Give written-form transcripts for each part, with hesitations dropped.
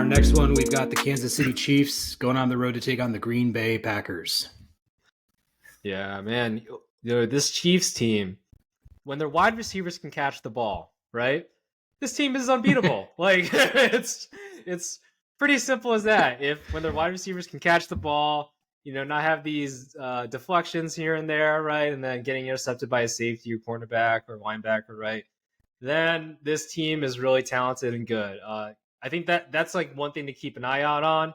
our next one, we've got the Kansas City Chiefs going on the road to take on the Green Bay Packers. Yeah, man. This Chiefs team, when their wide receivers can catch the ball, right? This team is unbeatable. Like it's pretty simple as that. When their wide receivers can catch the ball, not have these deflections here and there, right, and then getting intercepted by a safety or cornerback or linebacker, right, then this team is really talented and good. I think that's like one thing to keep an eye out on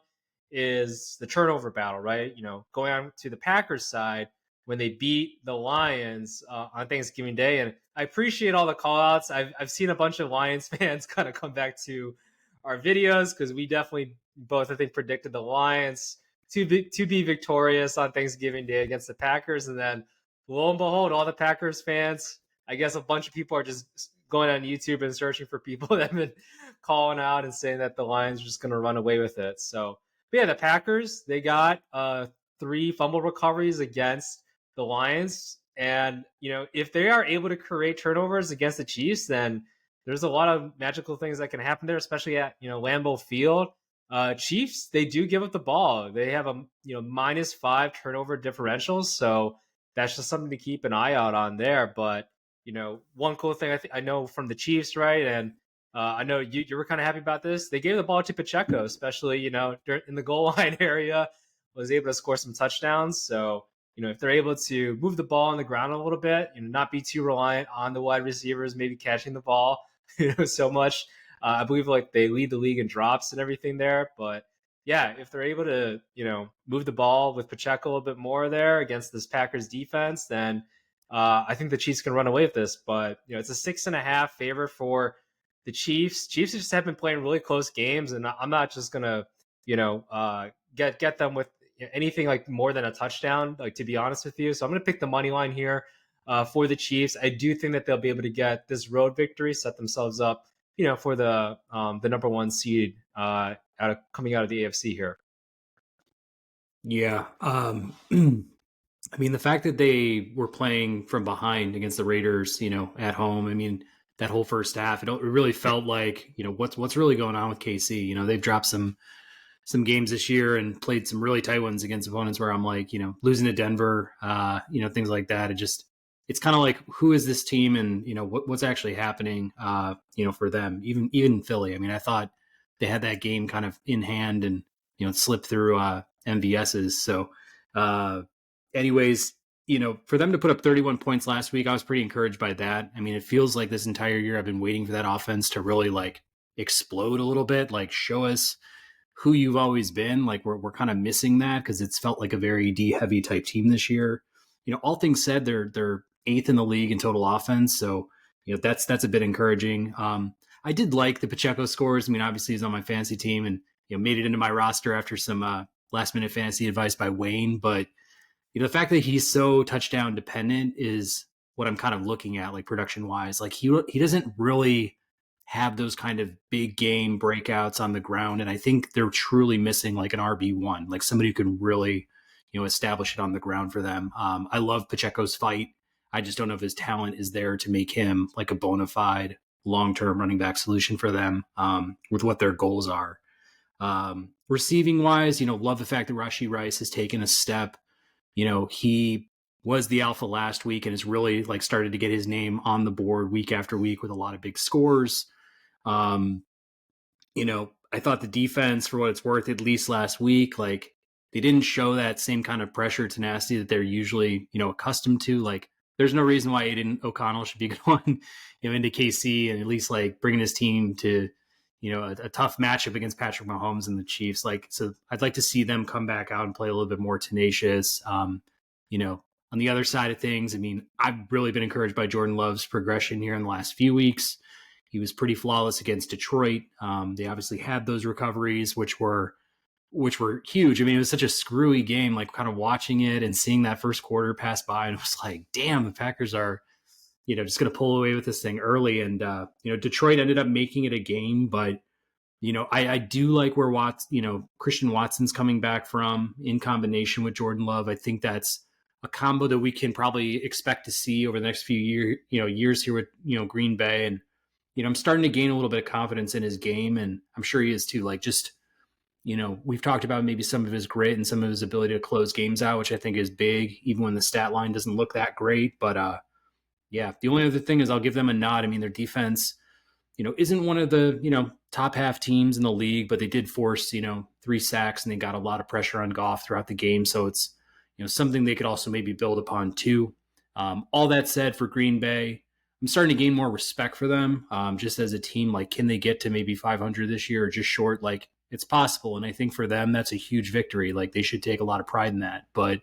is the turnover battle, right? Going on to the Packers side when they beat the Lions on Thanksgiving Day, and I appreciate all the call outs. I've seen a bunch of Lions fans kind of come back to our videos because we definitely both, I think, predicted the Lions to be victorious on Thanksgiving Day against the Packers, and then lo and behold, all the Packers fans, I guess a bunch of people are just going on YouTube and searching for people that have been calling out and saying that the Lions are just going to run away with it. So, but yeah, the Packers, they got 3 fumble recoveries against the Lions. And, if they are able to create turnovers against the Chiefs, then there's a lot of magical things that can happen there, especially at, Lambeau Field. Chiefs, they do give up the ball. They have a, -5 turnover differentials. So that's just something to keep an eye out on there. But, one cool thing I know from the Chiefs, right? And I know you were kind of happy about this. They gave the ball to Pacheco, especially, in the goal line area, was able to score some touchdowns. So, if they're able to move the ball on the ground a little bit, not be too reliant on the wide receivers, maybe catching the ball, so much. I believe like they lead the league in drops and everything there. But yeah, if they're able to, move the ball with Pacheco a little bit more there against this Packers defense, then I think the Chiefs can run away with this. But, it's a 6.5 favor for the Chiefs. Chiefs just have been playing really close games, and I'm not just going to, get them with anything like more than a touchdown, like, to be honest with you. So I'm going to pick the money line here for the Chiefs. I do think that they'll be able to get this road victory, set themselves up, for the number 1 seed coming out of the AFC here. Yeah. I mean, the fact that they were playing from behind against the Raiders, at home, I mean, that whole first half, it really felt like, what's really going on with KC. They've dropped some games this year and played some really tight ones against opponents where I'm like, losing to Denver, things like that. It's kind of like, who is this team, and what's actually happening, for them, even Philly. I mean, I thought they had that game kind of in hand, and it slipped through MVSs. So, anyways, for them to put up 31 points last week, I was pretty encouraged by that. I mean, it feels like this entire year I've been waiting for that offense to really like explode a little bit, like show us who you've always been. Like we're kind of missing that because it's felt like a very D heavy type team this year. All things said, they're 8th in the league in total offense. So, that's a bit encouraging. I did like the Pacheco scores. I mean, obviously he's on my fantasy team and, made it into my roster after some last minute fantasy advice by Wayne. But, the fact that he's so touchdown dependent is what I'm kind of looking at, like production wise. Like he doesn't really have those kind of big game breakouts on the ground. And I think they're truly missing like an RB1, like somebody who can really, establish it on the ground for them. I love Pacheco's fight. I just don't know if his talent is there to make him like a bona fide long-term running back solution for them with what their goals are. Receiving wise, love the fact that Rashee Rice has taken a step. He was the alpha last week and has really like started to get his name on the board week after week with a lot of big scores. I thought the defense, for what it's worth, at least last week, like they didn't show that same kind of pressure tenacity that they're usually, accustomed to. Like there's no reason why Aiden O'Connell should be going, into KC and at least like bringing his team to, a tough matchup against Patrick Mahomes and the Chiefs. Like, so I'd like to see them come back out and play a little bit more tenacious. On the other side of things, I mean, I've really been encouraged by Jordan Love's progression here in the last few weeks. He was pretty flawless against Detroit. They obviously had those recoveries, which were huge. I mean, it was such a screwy game, like kind of watching it and seeing that first quarter pass by, and it was like, damn, the Packers are, just going to pull away with this thing early. And, Detroit ended up making it a game, but, I do like where Christian Watson's coming back from in combination with Jordan Love. I think that's a combo that we can probably expect to see over the next few years here with, Green Bay. And, I'm starting to gain a little bit of confidence in his game, and I'm sure he is too. Like just we've talked about maybe some of his grit and some of his ability to close games out, which I think is big, even when the stat line doesn't look that great. But yeah, the only other thing is I'll give them a nod. I mean, their defense, isn't one of the, top half teams in the league, but they did force, 3 sacks and they got a lot of pressure on Goff throughout the game. So it's, something they could also maybe build upon too. All that said, for Green Bay, I'm starting to gain more respect for them just as a team. Like, can they get to maybe 500 this year or just short? Like, it's possible. And I think for them, that's a huge victory. Like, they should take a lot of pride in that. But,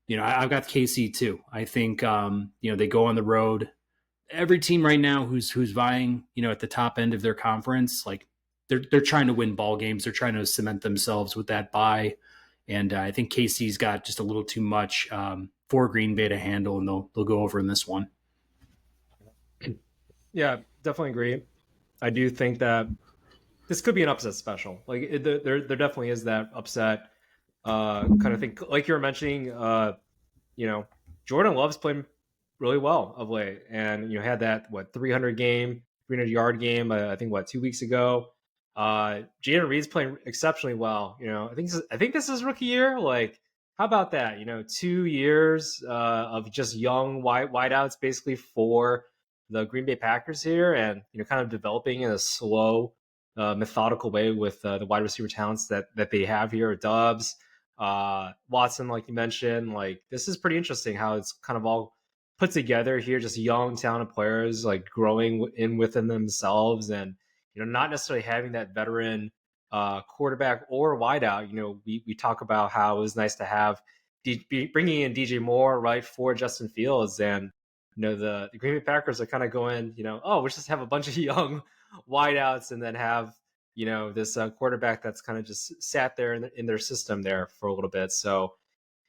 I've got KC too. I think, they go on the road. Every team right now who's vying, at the top end of their conference, like they're trying to win ball games. They're trying to cement themselves with that bye. And I think KC's got just a little too much for Green Bay to handle, and they'll go over in this one. Yeah, definitely agree. I do think that this could be an upset special. Like there definitely is that upset kind of thing. Like you were mentioning, Jordan Love's playing really well of late, and had that 300 yard game. I think 2 weeks ago. Jaden Reed's playing exceptionally well. I think this is rookie year. Like, how about that? 2 years of just young wideouts, basically for the Green Bay Packers here, and kind of developing in a slow, methodical way with the wide receiver talents that they have here at Dubs. Watson, like you mentioned, like this is pretty interesting how it's kind of all put together here, just young talented players like growing within themselves, and not necessarily having that veteran quarterback or wideout. We talk about how it was nice to have bringing in DJ Moore, right, for Justin Fields, and the Green Bay Packers are kind of going, we just have a bunch of young wideouts and then have this quarterback that's kind of just sat there in their system there for a little bit. So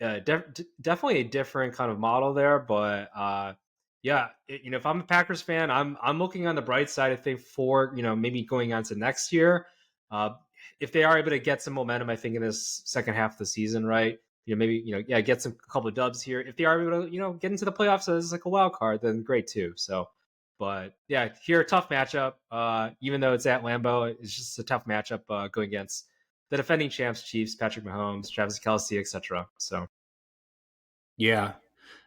definitely a different kind of model there, but yeah, if I'm a Packers fan, I'm looking on the bright side. I think for maybe going on to next year, if they are able to get some momentum, I think in this second half of the season, right? Maybe get some couple of dubs here. If they are able to get into the playoffs as like a wild card, then great too. So, but yeah, here tough matchup. Even though it's at Lambeau, it's just a tough matchup going against the defending champs, Chiefs, Patrick Mahomes, Travis Kelce, etc. So Yeah.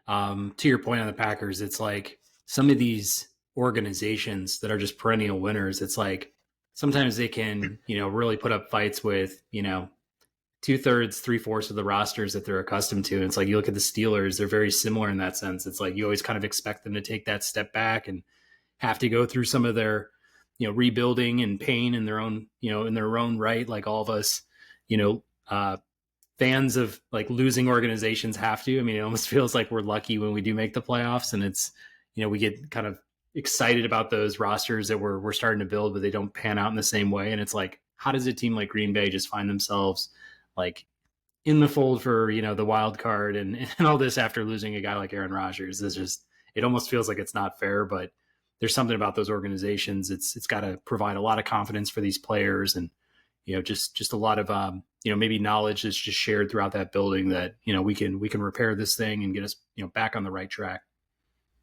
To your point on the Packers, it's like some of these organizations that are just perennial winners, it's like sometimes they can, really put up fights with, 2/3, 3/4 of the rosters that they're accustomed to. And it's like you look at the Steelers, they're very similar in that sense. It's like you always kind of expect them to take that step back and have to go through some of their, rebuilding and pain in their own, in their own right, like all of us, you know, fans of like losing organizations have to. I mean, it almost feels like we're lucky when we do make the playoffs, and it's, we get kind of excited about those rosters that we're starting to build, but they don't pan out in the same way. And it's like, how does a team like Green Bay just find themselves like in the fold for, the wild card and all this after losing a guy like Aaron Rodgers? It's just, it almost feels like it's not fair, but there's something about those organizations. It's got to provide a lot of confidence for these players, and just a lot of maybe knowledge is just shared throughout that building that we can repair this thing and get us back on the right track.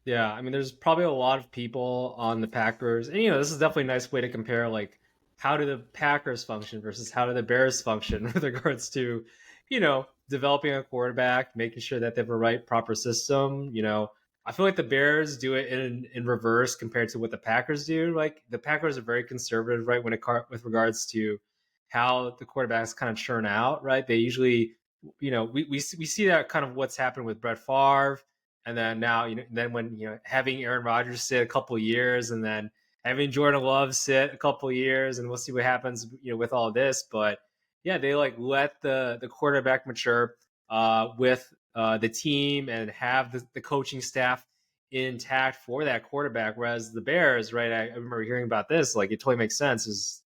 yeah, I mean, there's probably a lot of people on the Packers, and this is definitely a nice way to compare like how do the Packers function versus how do the Bears function with regards to developing a quarterback, making sure that they have a right proper system. I feel like the Bears do it in reverse compared to what the Packers do. Like the Packers are very conservative, right, with regards to how the quarterbacks kind of churn out, right? They usually, we see that kind of what's happened with Brett Favre, and then now, then when having Aaron Rodgers sit a couple of years, and then having Jordan Love sit a couple of years, and we'll see what happens, with all of this. But yeah, they like let the quarterback mature with the team and have the coaching staff intact for that quarterback. Whereas the Bears, right? I remember hearing about this. Like it totally makes sense. Is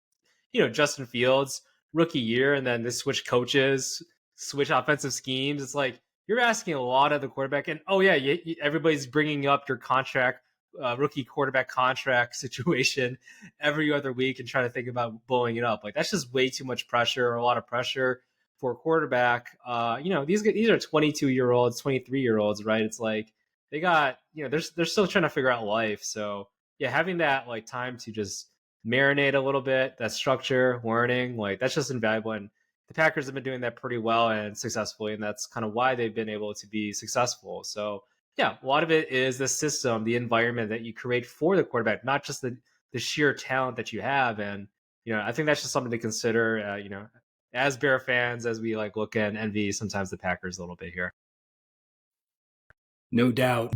Justin Fields rookie year, and then they switch coaches, switch offensive schemes. It's like you're asking a lot of the quarterback, and everybody's bringing up your contract, rookie quarterback contract situation every other week and trying to think about blowing it up. Like that's just way too much pressure, or a lot of pressure for a quarterback. These are 22-year-olds, 23-year-olds, right? It's like they got they're still trying to figure out life. So yeah, having that like time to just marinate a little bit, that structure, learning, like that's just invaluable. And the Packers have been doing that pretty well and successfully, and that's kind of why they've been able to be successful. So yeah, a lot of it is the system, the environment that you create for the quarterback, not just the sheer talent that you have. And I think that's just something to consider. As Bear fans, as we like look and envy sometimes the Packers a little bit here. No doubt.